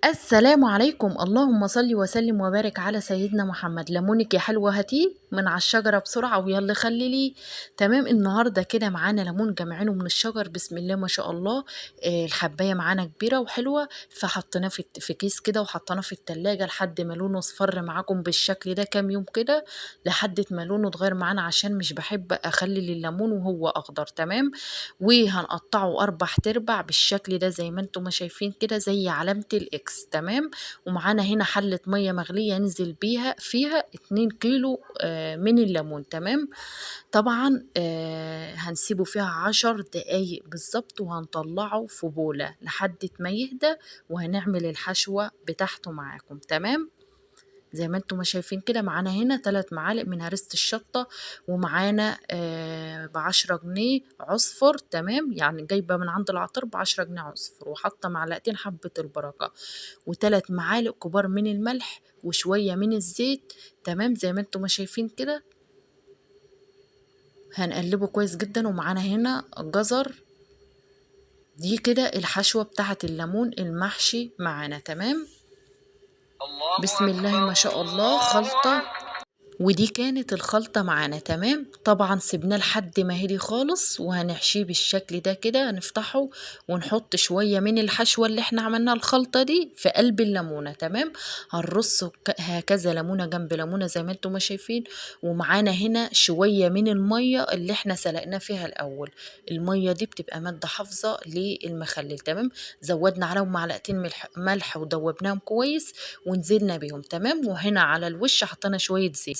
السلام عليكم، اللهم صل وسلم وبارك على سيدنا محمد. ليمونك يا حلوة هاتيه من على الشجرة بسرعة ويلا خليه. تمام، النهارده كده معانا ليمون جمعينه من الشجر، بسم الله ما شاء الله. الحباية معانا كبيرة وحلوة، فحطيناه في كيس كده وحطيناه في التلاجة لحد ما لونه اصفر معاكم بالشكل ده كام يوم كده، لحد ما لونه اتغير معانا عشان مش بحب اخلي الليمون وهو اخضر. تمام، وهنقطعه اربع تربع بالشكل ده زي ما انتم ما شايفين كده، زي علامة الاكس. تمام، ومعانا هنا حلة مية مغلية ننزل بيها فيها 2 كيلو من الليمون. تمام، طبعا هنسيبه فيها 10 دقايق بالظبط، وهنطلعه في بولة لحد ما يهدى، وهنعمل الحشوة بتاعته معاكم. تمام، زي ما انتم ما شايفين كده معانا هنا 3 معالق من هريسة الشطة، ومعانا ب10 جنيه عصفر. تمام، يعني جايبة من عند العطار ب10 جنيه عصفر، وحاطة معلقتين حبة البركة، و3 معالق كبار من الملح، وشوية من الزيت. تمام، زي ما انتم ما شايفين كده هنقلبه كويس جدا، ومعانا هنا جزر. دي كده الحشوة بتاعت الليمون المحشي معانا. تمام، بسم الله ما شاء الله خلطة. ودي كانت الخلطة معانا. تمام، طبعا سيبناه لحد ما هدي خالص، وهنحشيه بالشكل ده كده. هنفتحه ونحط شوية من الحشوة اللي احنا عملناها الخلطة دي في قلب الليمونة. تمام، هنرص هكذا ليمونة جنب ليمونة زي ما انتم ما شايفين. ومعانا هنا شوية من المية اللي احنا سلقنا فيها الأول. المية دي بتبقى مادة حافظة للمخلل. تمام، زودنا عليهم معلقتين ملح ودوبناهم كويس ونزلنا بيهم. تمام، وهنا على الوش حطينا شوية زيت.